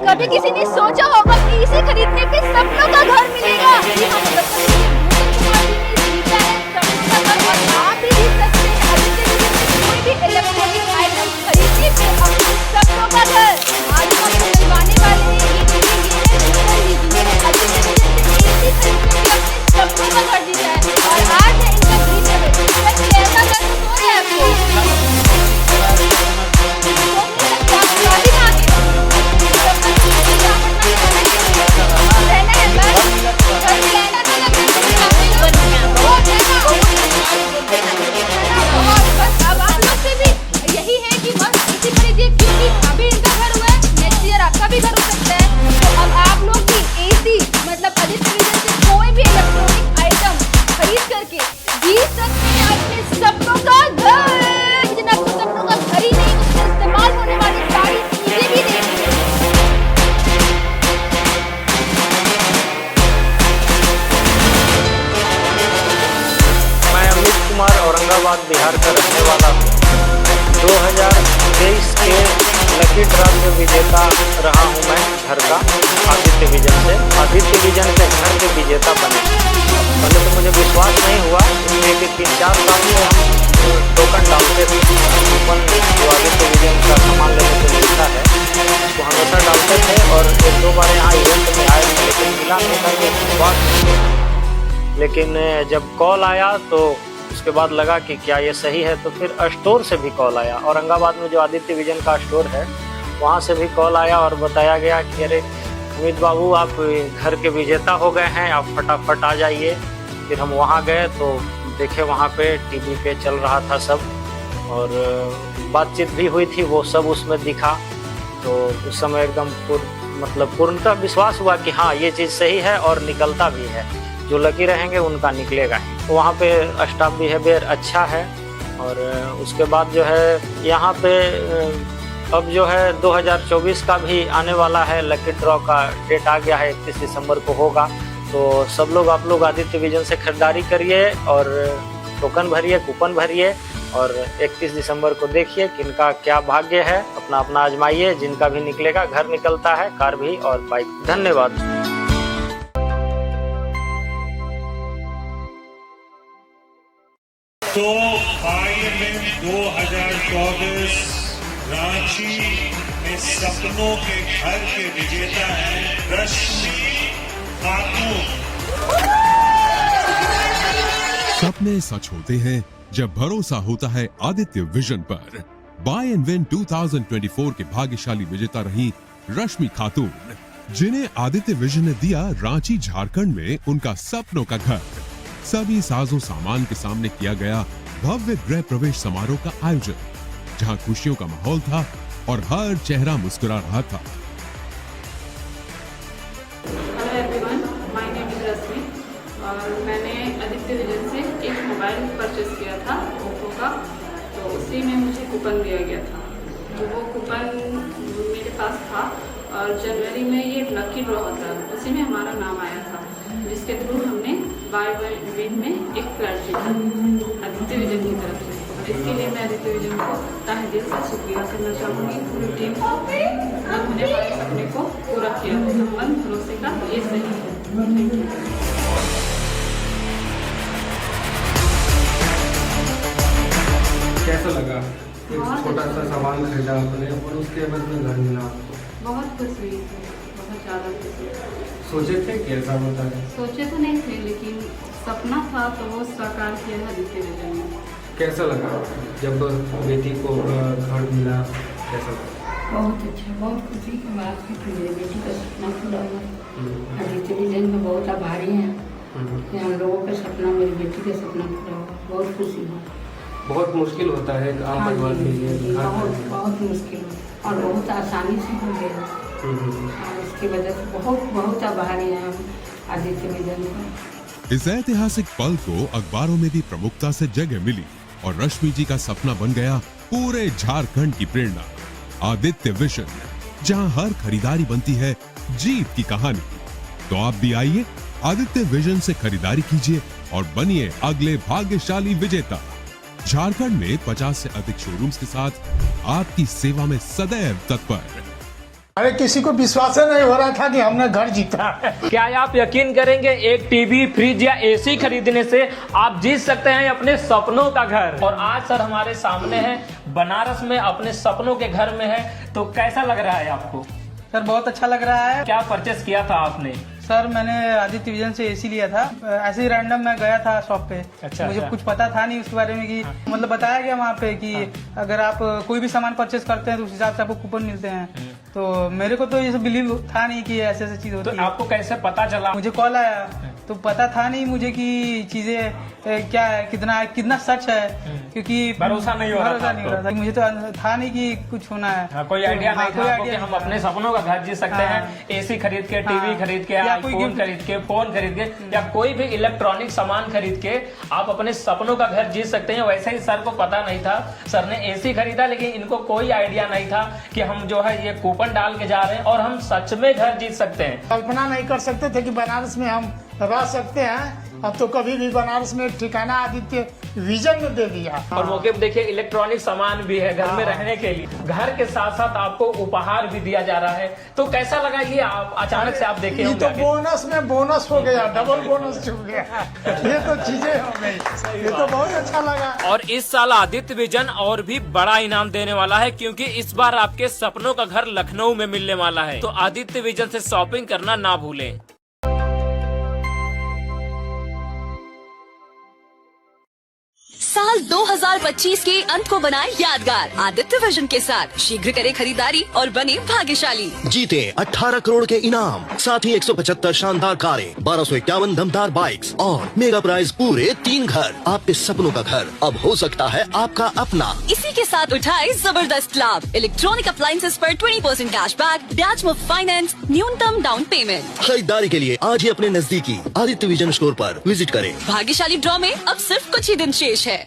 कभी किसी ने सोचा होगा कि इसे खरीदने पे सपनों का घर मिलेगा? जी हाँ, मतलब जीता है सपनों का घर और आप भी जीत सकते हैं आदित्य विजन से कोई भी इलेक्ट्रॉनिक आइटम खरीदने पे अपने सपनों का घर। आज हम आपको दिलवाने वाले हैं आदित्य विजन से एसी खरीद के भी अपने सपनों का घर जीता है और आज है इनका ड्रीम लेवल। कैसा घर तो है आपको? औरंगाबाद बिहार का रहने वाला हूँ। 2023 के लकी ड्रॉ में विजेता रहा हूँ मैं घर का आदित्य विजन से। आदित्य विजन के घर के विजेता बने। पहले तो मुझे विश्वास नहीं हुआ, इसलिए कि 3-4 साल से हम टोकन डालते थे। कूपन जो आदित्य विजन का सामान लेने को मिलता है उसको हमेशा डालते थे और 1-2 बार यहाँ इवेंट में आए थे, लेकिन मिला नहीं। लेकिन जब कॉल आया तो उसके बाद लगा कि क्या ये सही है, तो फिर स्टोर से भी कॉल आया। औरंगाबाद में जो आदित्य विजन का स्टोर है वहाँ से भी कॉल आया और बताया गया कि अरे अमित बाबू आप घर के विजेता हो गए हैं, आप फटाफट आ जाइए। फिर हम वहाँ गए तो देखे वहाँ पे टीवी पे चल रहा था सब और बातचीत भी हुई थी, वो सब उसमें दिखा। तो उस समय एकदम पूर्णतः विश्वास हुआ कि हाँ ये चीज़ सही है और निकलता भी है, जो लकी रहेंगे उनका निकलेगा ही। तो वहाँ पे स्टाफ बिहेवियर अच्छा है। और उसके बाद जो है यहाँ पे अब जो है 2024 का भी आने वाला है, लकी ड्रॉ का डेट आ गया है, 31 दिसंबर को होगा। तो सब लोग आप लोग आदित्य विजन से खरीदारी करिए और टोकन भरिए, कूपन भरिए और 31 दिसंबर को देखिए किनका क्या भाग्य है, अपना अपना आजमाइए। जिनका भी निकलेगा, घर निकलता है, कार भी और बाइक। धन्यवाद। तो IMM 2024 रांची में सपनों के घर के विजेता हैं रश्मि खातून। सपने सच होते हैं जब भरोसा होता है आदित्य विजन पर। बाय एंड विन 2024 के भाग्यशाली विजेता रही रश्मि खातून, जिन्हें आदित्य विजन ने दिया रांची झारखंड में उनका सपनों का घर। सभी साजो सामान के सामने किया गया भव्य गृह प्रवेश समारोह का आयोजन, जहां खुशियों का माहौल था और हर चेहरा मुस्कुरा रहा था। Hello everyone, my name is Rashmi और मैंने आदित्य विजन से एक मोबाइल परचेस किया था ओप्पो का। तो उसी में मुझे कूपन दिया गया था, तो वो कूपन मेरे पास था और जनवरी में ये लकी ड्रॉ होता है, उसी में हमारा नाम आया था, जिसके थ्रू हमने बाय विन में एक फ्लैट जीता आदित्य विजन की तरफ से। और इसके लिए मैं आदित्य विजन को तहे दिल से शुक्रिया करना चाहूँगी, पूरी टीम को, जिन्होंने हमारे सपने को पूरा किया। संबंध भरोसे का ये सही है। Thank you. कैसा लगा? एक छोटा सा सामान खरीदा आपने और उसके बाद में घर मिला आपको? बहुत खुश हुई थी, बहुत ज़्यादा खुश हुई। सोचे थे कि ऐसा होता है? सोचे तो नहीं थे, लेकिन सपना था तो वो साकार किया है आदित्य विजन ने। कैसा लगा जब बेटी को घर मिला? कैसा लगा? बहुत अच्छा, बहुत खुशी की बात है कि मेरी बेटी का सपना पूरा हुआ। आदित्य विजन में बहुत आभारी हैं कि हम लोगों का सपना, मेरी बेटी का सपना पूरा हुआ। बहुत खुशी हुआ। बहुत मुश्किल होता है आम परिवार के लिए। बहुत मुश्किल हुआ और बहुत आसानी से हो गया और इसकी वजह से बहुत आभारी हैं हम आदित्य विजन का। इस ऐतिहासिक पल को अखबारों में भी प्रमुखता से जगह मिली और रश्मि जी का सपना बन गया पूरे झारखंड की प्रेरणा। आदित्य विजन, जहां हर खरीदारी बनती है जीत की कहानी। तो आप भी आइए, आदित्य विजन से खरीदारी कीजिए और बनिए अगले भाग्यशाली विजेता। झारखंड में 50 से अधिक शोरूम्स के साथ आपकी सेवा में सदैव तत्पर। अरे किसी को विश्वास नहीं हो रहा था कि हमने घर जीता है। क्या आप यकीन करेंगे, एक टीवी, फ्रिज या एसी खरीदने से आप जीत सकते हैं अपने सपनों का घर। और आज सर हमारे सामने है, बनारस में अपने सपनों के घर में है, तो कैसा लग रहा है आपको? सर बहुत अच्छा लग रहा है। क्या परचेस किया था आपने? सर मैंने आदित्य विजन से एसी लिया था, ऐसे ही रैंडम मैं गया था शॉप पे। अच्छा, मुझे अच्छा। कुछ पता था नहीं उसके बारे में कि मतलब बताया गया वहाँ पे कि अगर आप कोई भी सामान परचेस करते हैं तो उस हिसाब से आपको कूपन मिलते हैं। तो मेरे को तो ये सब बिलीव था नहीं कि ऐसे ऐसे चीज होती है। तो आपको कैसे पता चला? मुझे कॉल आया तो पता था नहीं मुझे कि चीजें क्या है, कितना सच है, क्योंकि भरोसा नहीं हो रहा था। मुझे तो था नहीं कि कुछ होना है। कोई आइडिया नहीं था आपको कि हम अपने सपनों का घर जीत सकते हैं। एसी खरीद के, टीवी खरीद के, आईफोन खरीद के, फोन खरीद के, या कोई भी इलेक्ट्रॉनिक सामान खरीद के आप अपने सपनों का घर जीत सकते हैं। वैसे ही सर को पता नहीं था। सर ने एसी खरीदा, लेकिन इनको कोई आइडिया नहीं था कि हम जो है ये कूपन डाल के जा रहे हैं और हम सच में घर जीत सकते हैं। कल्पना नहीं कर सकते थे कि बनारस में हम रह सकते हैं। अब तो कभी भी बनारस में एक ठिकाना आदित्य विजन ने दे दिया। और मौके पे देखिए इलेक्ट्रॉनिक सामान भी है घर में रहने के लिए। घर के साथ साथ आपको उपहार भी दिया जा रहा है। तो कैसा लगा ये आप अचानक से आप देखे ये होंगे? तो बोनस में बोनस हो गया, डबल बोनस छूट गया। ये तो चीजें हो गई, ये तो बहुत अच्छा लगा। और इस साल आदित्य विजन और भी बड़ा इनाम देने वाला है, क्योंकि इस बार आपके सपनों का घर लखनऊ में मिलने वाला है। तो आदित्य विजन से शॉपिंग करना ना भूलें। साल 2025 के अंत को बनाए यादगार आदित्य विजन के साथ। शीघ्र करें खरीदारी और बने भाग्यशाली। जीते 18 करोड़ के इनाम, साथ ही 175 शानदार कारें, 1251 दमदार बाइक्स और मेगा प्राइज पूरे 3 घर। आपके सपनों का घर अब हो सकता है आपका अपना। इसी के साथ उठाए जबरदस्त लाभ। इलेक्ट्रॉनिक अप्लायंसेस पर 20% कैशबैक, ब्याज मुक्त फाइनेंस, न्यूनतम डाउन पेमेंट। खरीदारी के लिए आज ही अपने नजदीकी आदित्य विजन स्टोर पर विजिट करें। भाग्यशाली ड्रॉ में अब सिर्फ कुछ ही दिन शेष है।